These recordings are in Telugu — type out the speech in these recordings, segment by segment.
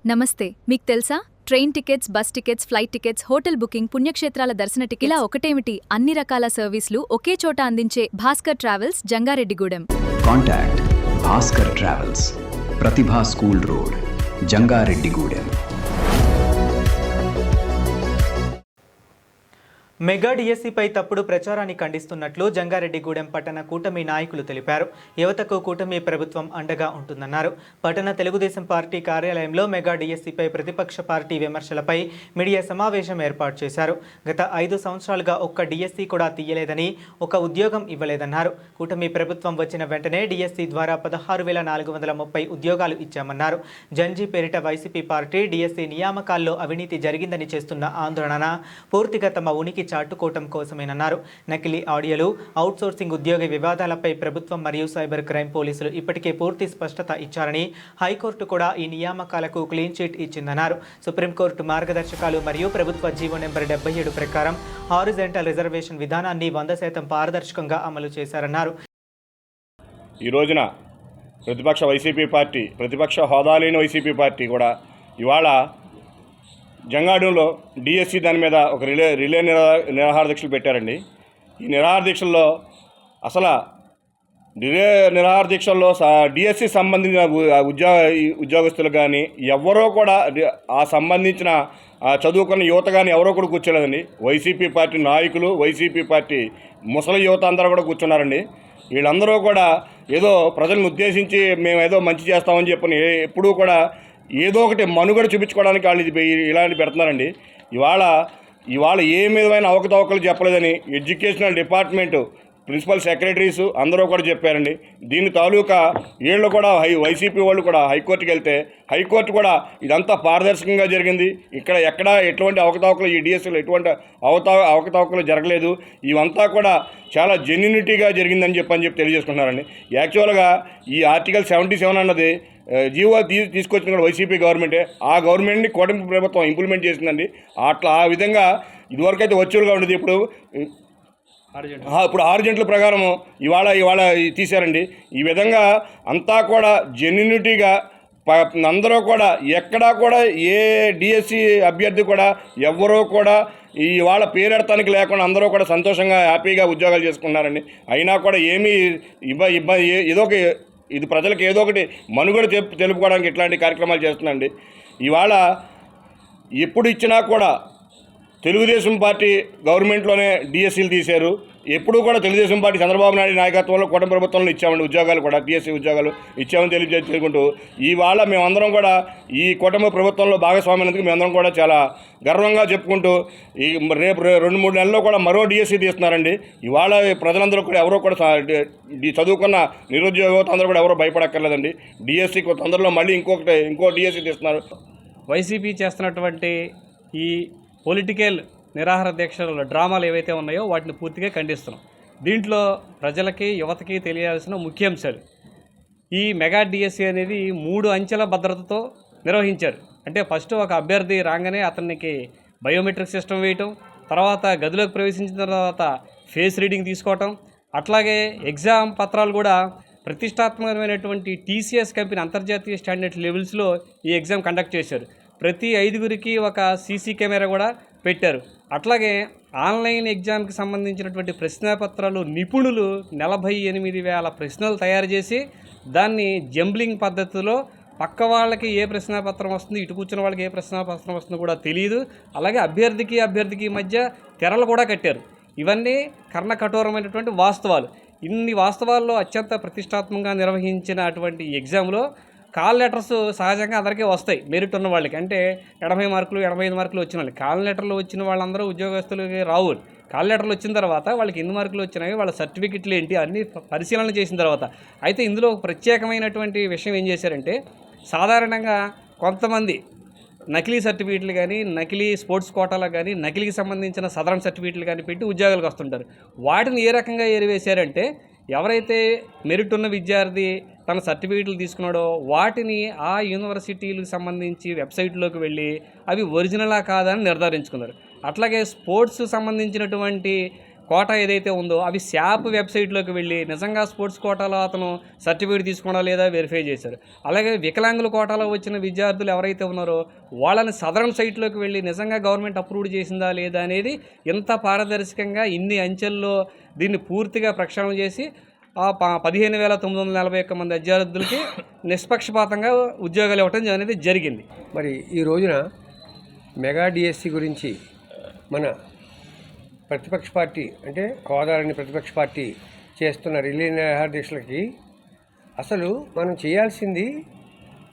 నమస్తే. మీకు తెలుసా? Train tickets, bus tickets, flight tickets, hotel booking, పుణ్యక్షేత్రాల దర్శన టికెట్ ఇలా ఒకటేమిటి అన్ని రకాల సర్వీసులు ఒకే చోట అందించే Bhaskar travels, Jangareddygudem. Contact Bhaskar travels, Pratibha school road, Jangareddygudem. Mega డిఎస్సిపై తప్పుడు ప్రచారాన్ని ఖండిస్తున్నట్లు జంగారెడ్డిగూడెం పట్టణ కూటమి నాయకులు తెలిపారు. యువతకు కూటమి ప్రభుత్వం అండగా ఉంటుందన్నారు. పట్టణ తెలుగుదేశం పార్టీ కార్యాలయంలో మెగా డిఎస్సిపై ప్రతిపక్ష పార్టీ విమర్శలపై మీడియా సమావేశం ఏర్పాటు చేశారు. గత 5 సంవత్సరాలుగా ఒక్క డిఎస్సి కూడా తీయలేదని, ఒక ఉద్యోగం ఇవ్వలేదన్నారు. కూటమి ప్రభుత్వం వచ్చిన వెంటనే డిఎస్సి ద్వారా 16,430 ఉద్యోగాలు ఇచ్చామన్నారు. జంజీ పేరిట వైసీపీ పార్టీ డిఎస్సి నియామకాల్లో అవినీతి జరిగిందని చేస్తున్న ఆందోళన పూర్తిగా తమ ఉనికి చాటుకోవటం కోసమేనన్నారు. నకిలీ ఆడియోలు, అవుట్సోర్సింగ్ ఉద్యోగ వివాదాలపై ప్రభుత్వం మరియు సైబర్ క్రైమ్ పోలీసులు ఇప్పటికే పూర్తి స్పష్టత ఇచ్చారని, హైకోర్టు కూడా ఈ నియామకాలకు క్లీన్ చిట్ ఇచ్చిందన్నారు. సుప్రీంకోర్టు మార్గదర్శకాలు మరియు ప్రభుత్వ జీవో నెంబర్ 77 ప్రకారం హారిజాంటల్ రిజర్వేషన్ విధానాన్ని 100% పారదర్శకంగా అమలు చేశారన్నారు. ఈ రోజున ప్రతిపక్ష హోదా లేని వైసీపీ పార్టీ కూడా ఇవాళ జంగాడంలో డిఎస్సి దాని మీద ఒక రిలే నిరాహార దీక్షలు పెట్టారండి. ఈ నిరాహార దీక్షల్లో అసలు నిరాహార దీక్షల్లో డిఎస్సి సంబంధించిన ఉద్యోగస్తులు కానీ ఎవరో కూడా ఆ సంబంధించిన చదువుకున్న యువత కానీ ఎవరో కూడా కూర్చోలేదండి. వైసీపీ పార్టీ నాయకులు, వైసీపీ పార్టీ ముసలి యువత అందరూ కూడా కూర్చున్నారండి. వీళ్ళందరూ కూడా ఏదో ప్రజలను ఉద్దేశించి మేము ఏదో మంచి చేస్తామని చెప్పని ఎప్పుడూ కూడా ఏదో ఒకటి మనుగడ చూపించుకోవడానికి వాళ్ళు ఇలాంటి పెడుతున్నారండి. ఇవాళ ఏ విధమైన అవకతవకలు చెప్పలేదని ఎడ్యుకేషనల్ డిపార్ట్మెంటు ప్రిన్సిపల్ సెక్రటరీస్ అందరూ కూడా చెప్పారండి. దీని తాలూకా వీళ్ళు కూడా వైసీపీ వాళ్ళు కూడా హైకోర్టుకి వెళ్తే హైకోర్టు కూడా ఇదంతా పారదర్శకంగా జరిగింది, ఇక్కడ ఎక్కడా ఎటువంటి అవకతవకలు ఈ డిఎస్సీలో ఎటువంటి అవకతవకలు జరగలేదు, ఇవంతా కూడా చాలా జెన్యూనిటీగా జరిగిందని చెప్పి తెలియజేసుకుంటున్నారండి. యాక్చువల్గా ఈ ఆర్టికల్ 77 అన్నది జీవో తీసుకొచ్చిన కూడా వైసీపీ గవర్నమెంటే. ఆ గవర్నమెంట్ని కూటమి ప్రభుత్వం ఇంప్లిమెంట్ చేసిందండి. ఆ విధంగా ఇదివరకు అయితే వర్చువల్గా ఉండేది, ఇప్పుడు హారిజాంటల్ ప్రకారం ఇవాళ తీశారండి. ఈ విధంగా అంతా కూడా జెన్యూనిటీగా అందరూ కూడా ఎక్కడా కూడా ఏ డిఎస్సి అభ్యర్థి కూడా ఎవరో కూడా ఇవాళ పేరెడతానికి లేకుండా అందరూ కూడా సంతోషంగా హ్యాపీగా ఉద్యోగాలు చేసుకున్నారండి. అయినా కూడా ఏమీ ఏదో ఒక ఇది ప్రజలకు ఏదో ఒకటి మనుగడ తెలుపుకోవడానికి ఇట్లాంటి కార్యక్రమాలు చేస్తుందండి. ఇవాళ ఎప్పుడు ఇచ్చినా కూడా తెలుగుదేశం పార్టీ గవర్నమెంట్లోనే డిఎస్సీలు తీశారు. ఎప్పుడూ కూడా తెలుగుదేశం పార్టీ చంద్రబాబు నాయుడు నాయకత్వంలో కూటమి ప్రభుత్వంలో ఇచ్చామండి ఉద్యోగాలు కూడా, డిఎస్సీ ఉద్యోగాలు ఇచ్చామని తెలియజేసుకుంటూ ఇవాళ మేమందరం కూడా ఈ కూటమి ప్రభుత్వంలో భాగస్వామ్యానికి మేమందరం కూడా చాలా గర్వంగా చెప్పుకుంటూ ఈ రేపు 2-3 నెలల్లో కూడా మరో డిఎస్సీ తీస్తున్నారండి. ఇవాళ ప్రజలందరూ కూడా ఎవరో కూడా చదువుకున్న నిరుద్యోగ అందరూ కూడా ఎవరో భయపడక్కర్లేదండి. డిఎస్సీ తొందరలో మళ్ళీ ఇంకో డిఎస్సీ తీస్తున్నారు. వైసీపీ చేస్తున్నటువంటి ఈ పొలిటికల్ నిరాహార దీక్షల డ్రామాలు ఏవైతే ఉన్నాయో వాటిని పూర్తిగా ఖండిస్తున్నాం. దీంట్లో ప్రజలకి, యువతకి తెలియాల్సిన ముఖ్యాంశాలు, ఈ మెగా డిఎస్సి అనేది 3 అంచెల భద్రతతో నిర్వహించారు. అంటే ఫస్ట్ ఒక అభ్యర్థి రాగానే అతనికి బయోమెట్రిక్ సిస్టమ్ వేయటం, తర్వాత గదిలోకి ప్రవేశించిన తర్వాత ఫేస్ రీడింగ్ తీసుకోవటం, అట్లాగే ఎగ్జామ్ పత్రాలు కూడా ప్రతిష్టాత్మకమైనటువంటి టీసీఎస్ కంపెనీ అంతర్జాతీయ స్టాండర్డ్ లెవెల్స్లో ఈ ఎగ్జామ్ కండక్ట్ చేశారు. ప్రతి 5గురికి ఒక సీసీ కెమెరా కూడా పెట్టారు. అట్లాగే ఆన్లైన్ ఎగ్జామ్కి సంబంధించినటువంటి ప్రశ్నపత్రాలు నిపుణులు 48,000 ప్రశ్నలు తయారు చేసి దాన్ని జంబ్లింగ్ పద్ధతిలో పక్క వాళ్ళకి ఏ ప్రశ్నపత్రం వస్తుంది, ఇటు కూర్చున్న వాళ్ళకి ఏ ప్రశ్నపత్రం వస్తుందో కూడా తెలియదు. అలాగే అభ్యర్థికి మధ్య తెరలు కూడా కట్టారు. ఇవన్నీ కఠోరమైనటువంటి వాస్తవాలు. ఇన్ని వాస్తవాల్లో అత్యంత ప్రతిష్టాత్మకంగా నిర్వహించిన అటువంటి ఎగ్జామ్లో కాల్ లెటర్స్ సహజంగా అందరికీ వస్తాయి, మెరిట్ ఉన్న వాళ్ళకి. అంటే 80 మార్కులు 85 మార్కులు వచ్చిన వాళ్ళకి. కాల్ లెటర్లు వచ్చిన వాళ్ళందరూ ఉద్యోగస్తులకి రావు. కాల్ లెటర్లు వచ్చిన తర్వాత వాళ్ళకి ఎన్ని మార్కులు వచ్చినాయి, వాళ్ళ సర్టిఫికెట్లు ఏంటి అన్నీ పరిశీలన చేసిన తర్వాత అయితే ఇందులో ఒక ప్రత్యేకమైనటువంటి విషయం ఏం చేశారంటే, సాధారణంగా కొంతమంది నకిలీ సర్టిఫికెట్లు కానీ, నకిలీ స్పోర్ట్స్ కోటాలకు కానీ, నకిలీకి సంబంధించిన సదరన్ సర్టిఫికెట్లు కానీ పెట్టి ఉద్యోగాలకు వస్తుంటారు. వాటిని ఏ రకంగా ఏరివేశారంటే, ఎవరైతే మెరిట్ ఉన్న విద్యార్థి తన సర్టిఫికెట్లు తీసుకున్నాడో వాటిని ఆ యూనివర్సిటీలకు సంబంధించి వెబ్సైట్లోకి వెళ్ళి అవి ఒరిజినలా కాదని నిర్ధారించుకున్నారు. అట్లాగే స్పోర్ట్స్ సంబంధించినటువంటి కోటా ఏదైతే ఉందో అవి శాప్ వెబ్సైట్లోకి వెళ్ళి నిజంగా స్పోర్ట్స్ కోటాలో అతను సర్టిఫికేట్ తీసుకున్నా లేదా వెరిఫై చేశారు. అలాగే వికలాంగుల కోటాలో వచ్చిన విద్యార్థులు ఎవరైతే ఉన్నారో వాళ్ళని సదరన్ సైట్లోకి వెళ్ళి నిజంగా గవర్నమెంట్ అప్రూవ్ చేసిందా లేదా అనేది ఎంత పారదర్శకంగా ఇన్ని అంచెల్లో దీన్ని పూర్తిగా ప్రక్షాళన చేసి ఆ 15,941 మంది విద్యార్థులకి నిష్పక్షపాతంగా ఉద్యోగాలు ఇవ్వటం అనేది జరిగింది. మరి ఈ రోజున మెగా డిఎస్సి గురించి మన ప్రతిపక్ష పార్టీ అంటే కోదాలని ప్రతిపక్ష పార్టీ చేస్తున్న రిలే నిరాహారదీక్షలకి అసలు మనం చేయాల్సింది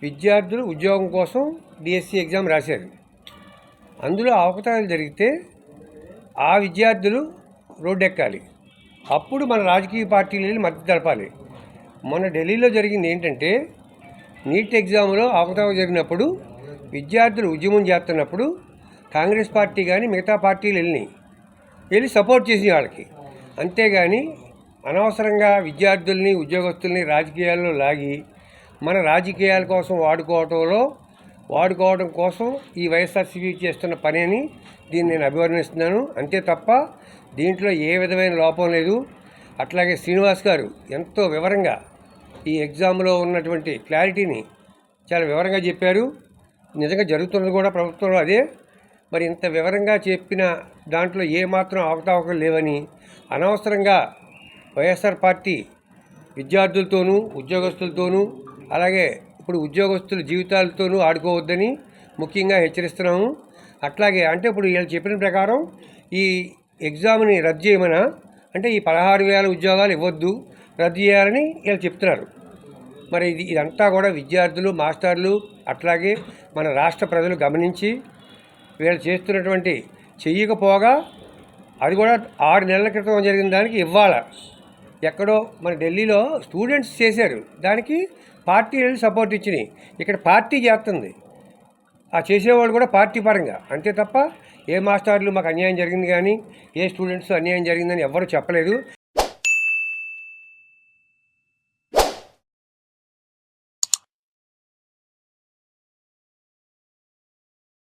విద్యార్థులు ఉద్యోగం కోసం డిఎస్సి ఎగ్జామ్ రాశారు. అందులో అవకతవకలు జరిగితే ఆ విద్యార్థులు రోడ్డెక్కాలి. అప్పుడు మన రాజకీయ పార్టీలు వెళ్ళి మద్దతు తెలపాలి. మొన్న ఢిల్లీలో జరిగింది ఏంటంటే నీట్ ఎగ్జామ్లో అవకతవకలు జరిగినప్పుడు విద్యార్థులు ఉద్యమం చేస్తున్నప్పుడు కాంగ్రెస్ పార్టీ కానీ మిగతా పార్టీలు వెళ్ళి సపోర్ట్ చేసిన వాళ్ళకి. అంతేగాని అనవసరంగా విద్యార్థుల్ని ఉద్యోగస్తుల్ని రాజకీయాల్లో లాగి మన రాజకీయాల కోసం వాడుకోవడం కోసం ఈ వైఎస్ఆర్సీపీ చేస్తున్న పని అని దీన్ని నేను అభివర్ణిస్తున్నాను. అంతే తప్ప దీంట్లో ఏ విధమైన లోపం లేదు. అట్లాగే శ్రీనివాస్ గారు ఎంతో వివరంగా ఈ ఎగ్జామ్లో ఉన్నటువంటి క్లారిటీని చాలా వివరంగా చెప్పారు. నిజంగా జరుగుతున్నది కూడా ప్రభుత్వంలో అదే. మరి ఇంత వివరంగా చెప్పిన దాంట్లో ఏమాత్రం అవకతవకలు లేవని అనవసరంగా వైఎస్ఆర్ పార్టీ విద్యార్థులతోనూ ఉద్యోగస్తులతోనూ అలాగే ఇప్పుడు ఉద్యోగస్తుల జీవితాలతోనూ ఆడుకోవద్దని ముఖ్యంగా హెచ్చరిస్తున్నాము. అట్లాగే అంటే ఇప్పుడు వీళ్ళు చెప్పిన ప్రకారం ఈ ఎగ్జామ్ని రద్దు చేయమనా అంటే ఈ 16,000 ఉద్యోగాలు ఇవ్వద్దు, రద్దు చేయాలని వీళ్ళు చెప్తున్నారు. మరి ఇదంతా కూడా విద్యార్థులు మాస్టర్లు అట్లాగే మన రాష్ట్ర ప్రజలు గమనించి వీళ్ళు చేస్తున్నటువంటి చెయ్యకపోగా అది కూడా 6 నెలల క్రితం జరిగిన దానికి ఇవ్వాల ఎక్కడో మన ఢిల్లీలో స్టూడెంట్స్ చేశారు, దానికి పార్టీ సపోర్ట్ ఇచ్చినాయి. ఇక్కడ పార్టీ చేస్తుంది, ఆ చేసేవాళ్ళు కూడా పార్టీ పరంగా. అంతే తప్ప ఏ మాస్టర్లు మాకు అన్యాయం జరిగింది కానీ ఏ స్టూడెంట్స్ అన్యాయం జరిగిందని ఎవ్వరూ చెప్పలేదు.